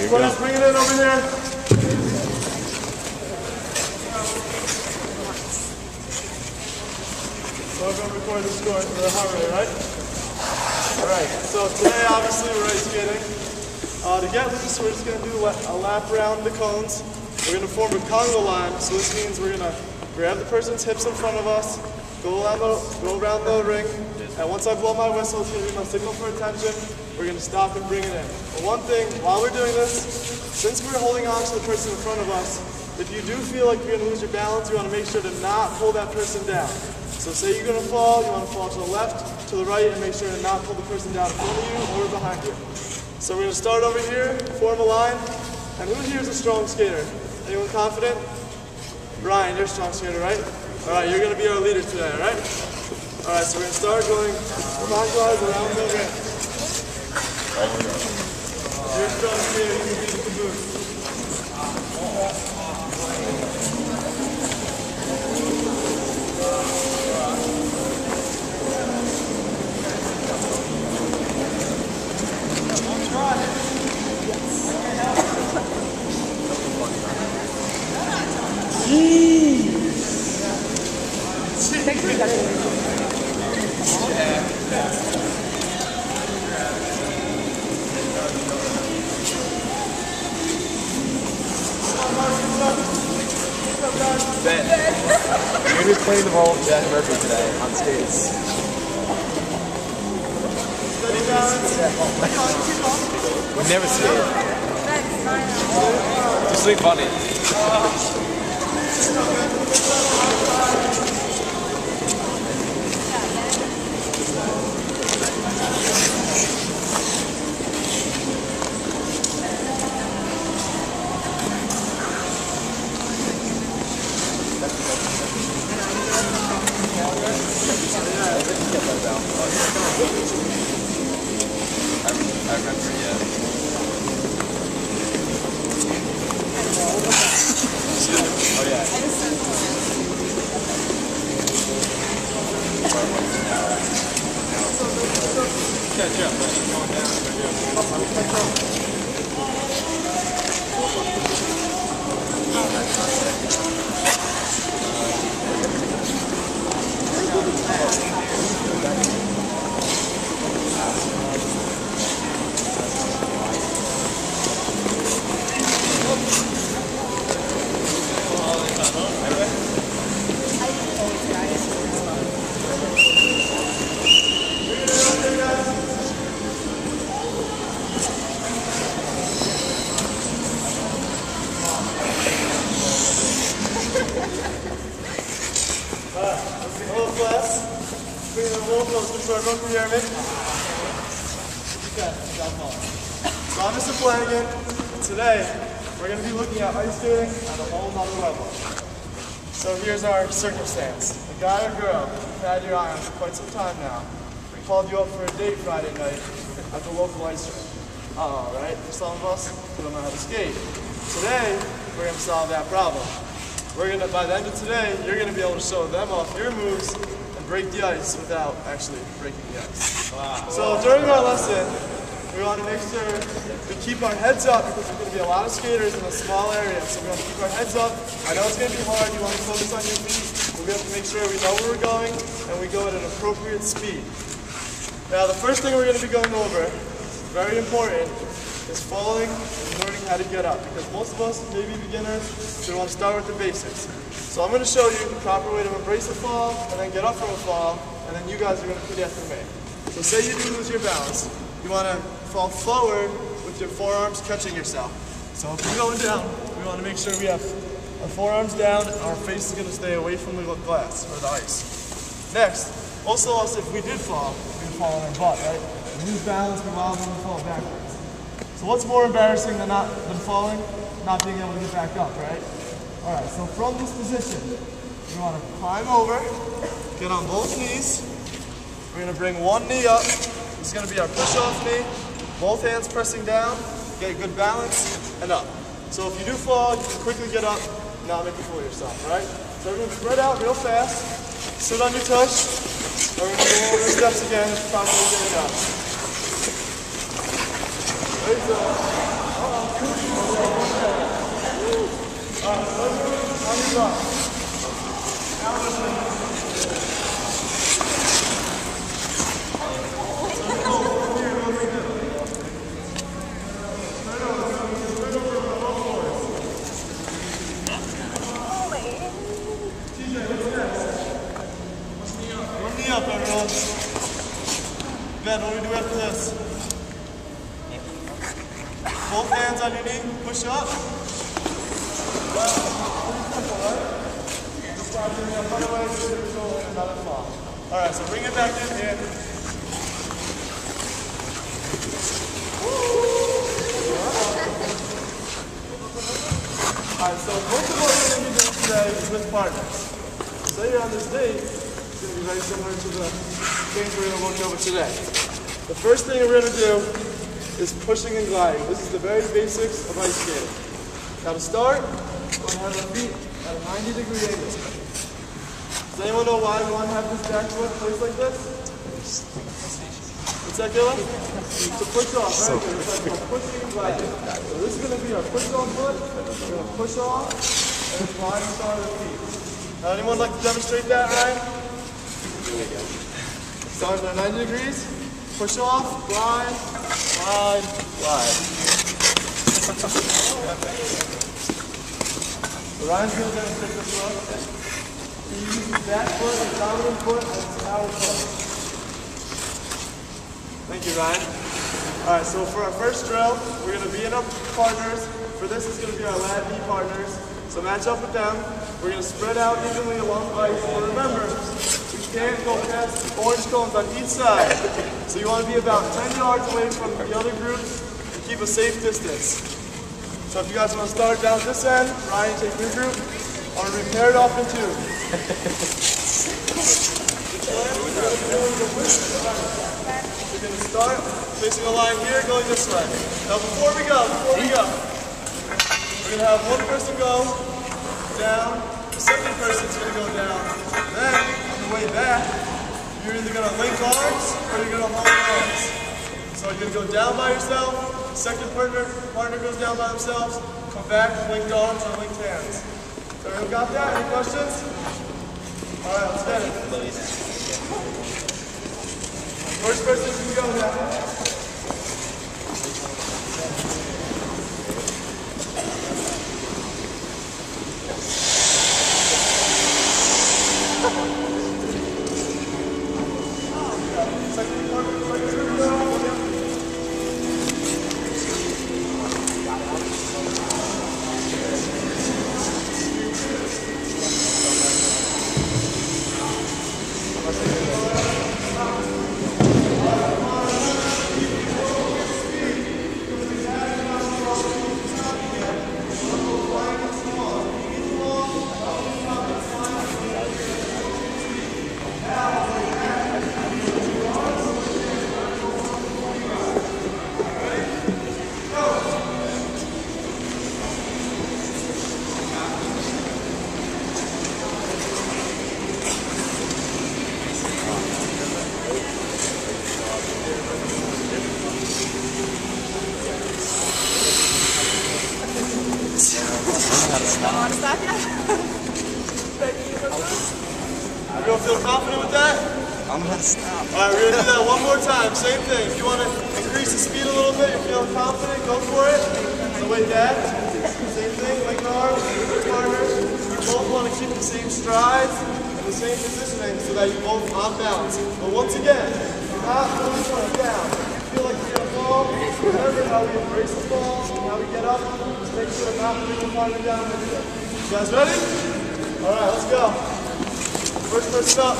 you go. Let's bring it in over here. So we're going to record the score for the heart rate, right? Alright, so today obviously we're ice skating. To get loose, we're just going to do a lap around the cones. We're going to form a Congo line, so this means we're going to grab the person's hips in front of us, go around the ring, and once I blow my whistle, it's going to be my signal for attention. We're going to stop and bring it in. But one thing, while we're doing this, since we're holding on to the person in front of us, if you do feel like you're going to lose your balance, you want to make sure to not pull that person down. So say you're going to fall, you want to fall to the left, to the right, and make sure to not pull the person down in front of you or behind you. So we're going to start over here, form a line, and who here is a strong skater? Anyone confident? Ryan, you're a strong skater, right? Alright, you're going to be our leader today, alright? Alright, so we're going to start going clockwise around the ring. You're a strong skater, you can beat the caboose. Ben, you're going to be playing the role of Jack Murphy today on skates. We've never skated. Just something funny. I remember, yeah. Oh, yeah. Catch up, but she's going Hello class. Bring it a little closer so everyone can hear me. Okay, so I'm Mr. Flanagan. Today, we're going to be looking at ice skating at a whole nother level. So here's our circumstance. A guy or girl, you've had your eye on for quite some time now. We called you up for a date Friday night at the local ice rink. Right? For some of us, we don't know how to skate. Today, we're going to solve that problem. By the end of today, you're going to be able to show them off your moves and break the ice without actually breaking the ice. Wow. So during our lesson, we want to make sure we keep our heads up because there's going to be a lot of skaters in a small area. So we want to keep our heads up. I know it's going to be hard. You want to focus on your feet. But we have to make sure we know where we're going and we go at an appropriate speed. Now the first thing we're going to be going over, very important, is falling and learning how to get up. Because most of us may be beginners, so we want to start with the basics. So I'm going to show you the proper way to embrace a fall and then get up from a fall, and then you guys are going to repeat after me. So say you do lose your balance. You want to fall forward with your forearms catching yourself. So if we're going down, we want to make sure we have our forearms down and our face is going to stay away from the glass or the ice. Next, also if we did fall, we'd fall on our butt, right? We lose balance, we wobble and fall backwards. So what's more embarrassing than falling? Not being able to get back up, right? Alright, so from this position, we want to climb over, get on both knees. We're going to bring one knee up. This is going to be our push-off knee. Both hands pressing down, get good balance, and up. So if you do fall, you can quickly get up, not make a fool of yourself, alright? So everyone spread out real fast, sit on your tush, and we're going to go over the steps again and properly get it up. Raise up. push off. Now listen. Up, everyone. Ben, what do we do after this? Both hands on your knee, push up. Pretty simple, right? Just start doing a front away, just control and another fall. Alright, so bring it back in here. Alright, so most of what we're going to be doing today is with partners. Say you're on this date. It's going to be very similar to the things we're going to look over today. The first thing we're going to do is pushing and gliding. This is the very basics of ice skating. Now to start, we're going to have our feet at a 90-degree angle. Does anyone know why we want to have this back foot placed like this? What's that, Gillen? To push off, very good. It's like we're pushing and gliding. So this is going to be our push-on foot. We're going to push off and glide and start our feet. Now anyone like to demonstrate that, Ryan? Start at 90 degrees, push off, glide, glide, glide. So Ryan's going to demonstrate this one. He uses that foot, his dominant foot, and his power foot. Thank you, Ryan. Alright, so for our first drill, we're going to be in our partners. For this, it's going to be our lad knee partners. So match up with them. We're going to spread out evenly along the ice. But remember, can't go past orange cones on each side. So you want to be about 10 yards away from the other groups and keep a safe distance. So if you guys want to start down this end, Ryan, take your group. I'm going to be paired off in two. We're going to start facing a line here, going this way. Now before we go, we're going to have one person go down, the second person's going to go down. Then, on the way back, you're either going to link arms or you're going to hold hands. So you're going to go down by yourself, second partner goes down by themselves, come back, linked arms or linked hands. So everyone got that? Any questions? Alright, let's get it. First person can go now. Everyone feel confident with that? I'm going to stop. Alright, we're going to do that one more time. Same thing. If you want to increase the speed a little bit, you're feeling confident, go for it. So wait back. Same thing, link arms, partners. You both want to keep the same strides and the same positioning so that you're both on balance. But once again, you're not really going down. You feel like you're going to fall. Remember how we embrace the fall and how we get up. Just make sure to not bring the partner down with you. You guys ready? Alright, let's go. First person up.